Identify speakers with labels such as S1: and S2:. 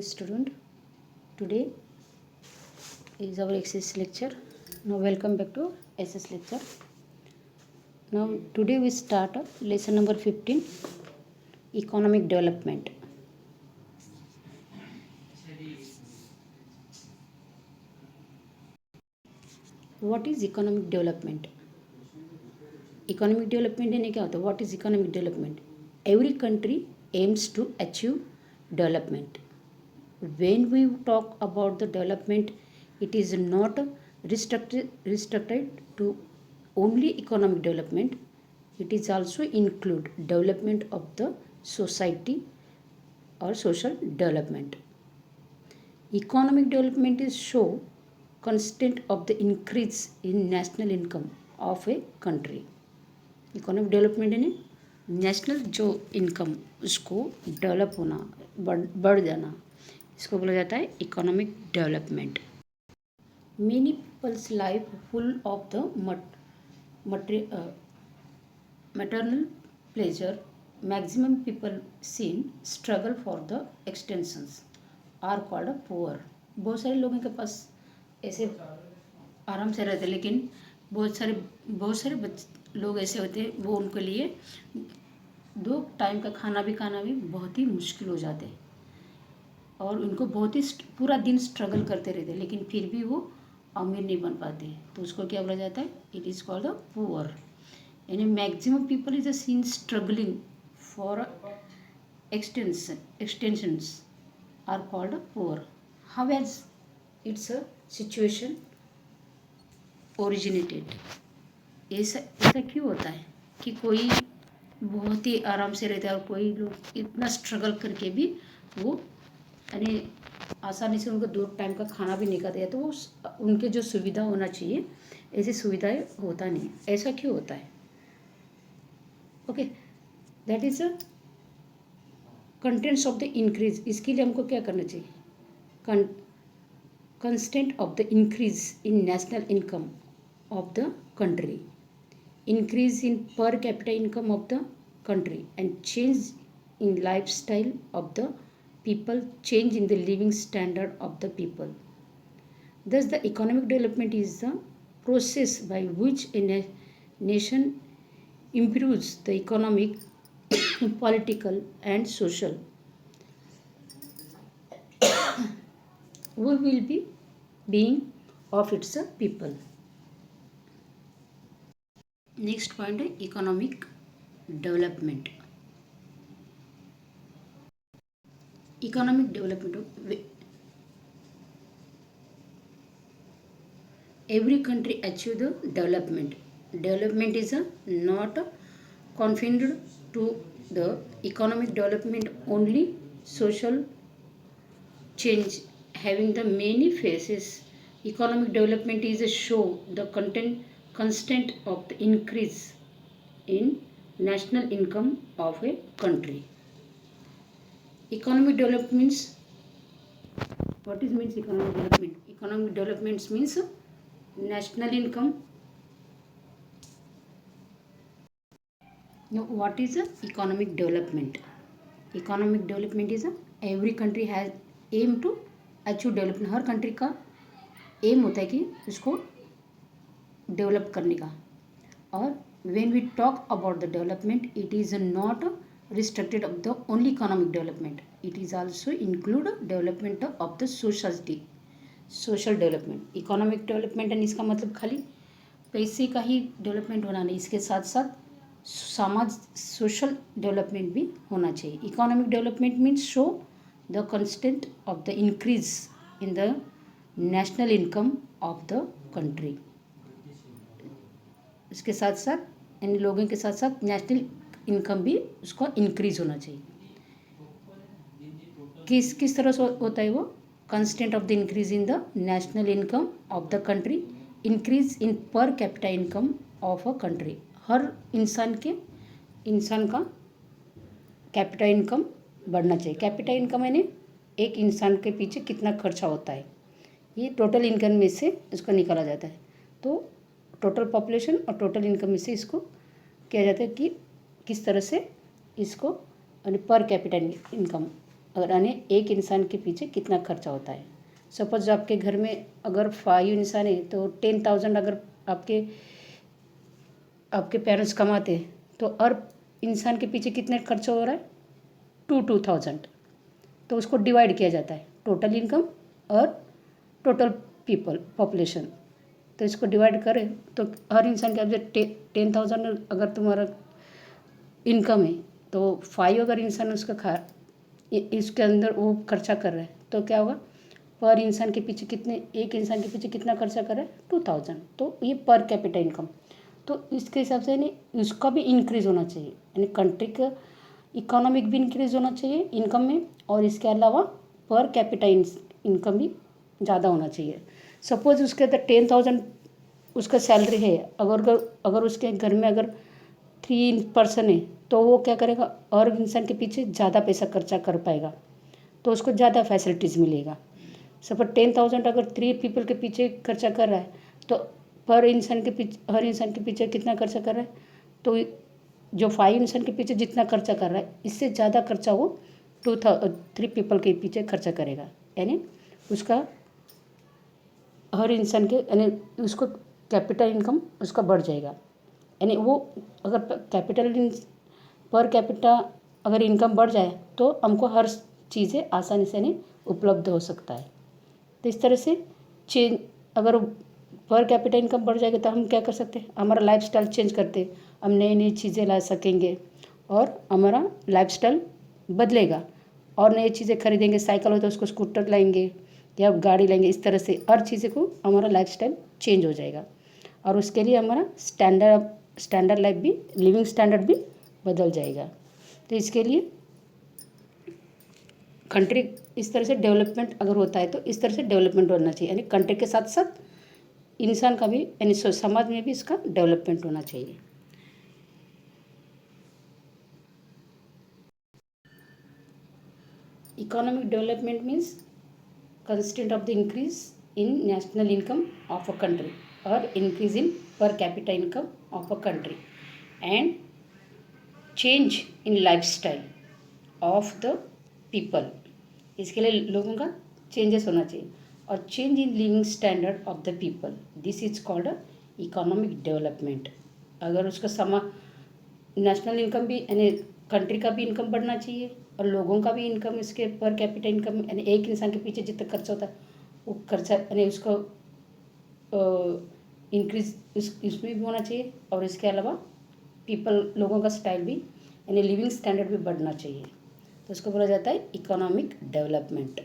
S1: Student, today is our exercise lecture. Now welcome back to SS lecture. Now today we start lesson number 15, economic development. What is economic development? Economic development यानी क्या होता है? What is economic development? Every country aims to achieve development. When we talk about the development, it is not restricted to only economic development. It is also include development of the society or social development. Economic development is show constant of the increase in national income of a country. Economic development यानी national जो income उसको develop होना बढ़ जाना, इसको बोला जाता है economic development. Many peoples life full of the material pleasure. Maximum people seen struggle for the extensions are called poor. बहुत सारे लोगों के पास ऐसे आराम से रहते, लेकिन बहुत सारे लोग ऐसे होते हैं वो उनके लिए 2 टाइम का खाना भी बहुत ही मुश्किल हो जाते हैं और उनको बहुत ही पूरा दिन स्ट्रगल करते रहते हैं, लेकिन फिर भी वो अमीर नहीं बन पाते. तो उसको क्या बोला जाता है? It is called the poor. यानी maximum people is a seen struggling for extensions are called poor. How has its a situation originated? ऐसा क्यों होता है कि कोई बहुत ही आराम से रहता है और कोई लोग इतना स्ट्रगल करके भी वो यानी आसानी से उनको 2 टाइम का खाना भी नहीं खाते हैं, तो वो उनके जो सुविधा होना चाहिए ऐसी सुविधाएं होता नहीं. ऐसा क्यों होता है? Okay, that is a contents of the increase. इसके लिए हमको क्या करना चाहिए? Constant of the increase in national income of the country, increase in per capita income of the country, and change in lifestyle of the people, change in the living standard of the people. Thus the economic development is the process by which a nation improves the economic, political and social. We will be being of its people. Next point है economic development. Economic development, every country achieve the development. Development is not confined to the economic development only. Social change having the many phases. Economic development is a show the constant of the increase in national income of a country. Economic development means, what is means economic development? Economic development means national income. Now what is economic development? Economic development is every country has aim to achieve development. Her country का M होता है कि उसको develop करने का. और when we talk about the development, it is not restricted of the only economic development. It is also include development of the society, social development. Economic development and इसका मतलब खाली पैसे का ही डेवलपमेंट होना नहीं, इसके साथ साथ समाज सोशल डेवलपमेंट भी होना चाहिए. Economic development means show the constant of the increase in the national income of the country. इसके साथ साथ इन लोगों के साथ साथ नेशनल इनकम भी उसका इंक्रीज होना चाहिए. किस तरह से होता है वो? Constant of the increase in the national income of the country, increase in per capita income of a country. हर इंसान का कैपिटा इनकम बढ़ना चाहिए. कैपिटा इनकम यानी एक इंसान के पीछे कितना खर्चा होता है, ये टोटल इनकम में से इसको निकाला जाता है. तो टोटल पॉपुलेशन और टोटल इनकम में से इसको किया जाता है कि किस तरह से इसको पर कैपिटा इनकम और यानी एक इंसान के पीछे कितना खर्चा होता है। सपोज आपके घर में अगर 5 इंसान है तो 10,000 अगर आपके आपके पेरेंट्स कमाते हैं तो हर इंसान के पीछे कितने खर्चा हो रहा है, 2,000। तो उसको डिवाइड किया जाता है टोटल इनकम और टोटल पीपल पॉपुलेशन। तो इसको डिवाइड करें तो हर इंसान के अब 10,000 अगर तुम्हारा इनकम है तो 5 अगर इंसान उसका इसके अंदर वो खर्चा कर रहा है तो क्या होगा, पर इंसान के पीछे कितने, एक इंसान के पीछे कितना खर्चा कर रहा है, 2,000। तो ये पर कैपिटा इनकम। तो इसके हिसाब से यानी उसका भी इंक्रीज़ होना चाहिए, यानी कंट्री का इकोनॉमिक भी इंक्रीज़ होना चाहिए इनकम में, और इसके अलावा पर कैपिटा इनकम भी ज़्यादा होना चाहिए। सपोज उसके अंदर 10,000 उसका सैलरी है, अगर उसके घर में अगर 3 पर्सन है तो वो क्या करेगा, और इंसान के पीछे ज़्यादा पैसा खर्चा कर पाएगा तो उसको ज़्यादा फैसिलिटीज़ मिलेगा। सपोज 10,000 अगर 3 पीपल के पीछे खर्चा कर रहा है तो पर इंसान के पीछे हर इंसान के पीछे कितना खर्चा कर रहा है, तो जो 5 इंसान के पीछे जितना खर्चा कर रहा है इससे ज़्यादा खर्चा वो 3 पीपल के पीछे खर्चा करेगा। यानी उसका हर इंसान के यानी उसको कैपिटल इनकम उसका बढ़ जाएगा। यानी वो अगर पर कैपिटा अगर इनकम बढ़ जाए तो हमको हर चीज़ें आसानी से नहीं उपलब्ध हो सकता है। तो इस तरह से चेंज, अगर पर कैपिटा इनकम बढ़ जाएगा तो हम क्या कर सकते हैं, हमारा लाइफस्टाइल चेंज करते, हम नई नई चीज़ें ला सकेंगे और हमारा लाइफस्टाइल बदलेगा और नई चीज़ें खरीदेंगे। साइकिल हो तो उसको स्कूटर लाएंगे या गाड़ी लेंगे। इस तरह से हर चीज़ें को हमारा लाइफस्टाइल चेंज हो जाएगा और उसके लिए हमारा स्टैंडर्ड लाइफ भी, लिविंग स्टैंडर्ड भी बदल जाएगा। तो इसके लिए कंट्री इस तरह से डेवलपमेंट अगर होता है तो इस तरह से डेवलपमेंट होना चाहिए, यानी कंट्री के साथ साथ इंसान का भी, यानी समाज में भी इसका डेवलपमेंट होना चाहिए। Economic development means consistent of the increase in national income of a country or increase in per capita income of a country and change in lifestyle of the people। इसके लिए लोगों का चेंजेस होना चाहिए और change in living standard of the people, this is called economic development. अगर उसका national income भी यानी कंट्री का भी इनकम बढ़ना चाहिए और लोगों का भी इनकम, इसके पर कैपिटा इनकम यानी एक इंसान के पीछे जितना खर्चा होता है वो खर्चा यानी उसको इंक्रीज इसमें भी होना चाहिए और इसके अलावा लोगों का स्टाइल भी यानी लिविंग स्टैंडर्ड भी बढ़ना चाहिए। तो उसको बोला जाता है इकोनॉमिक डेवलपमेंट।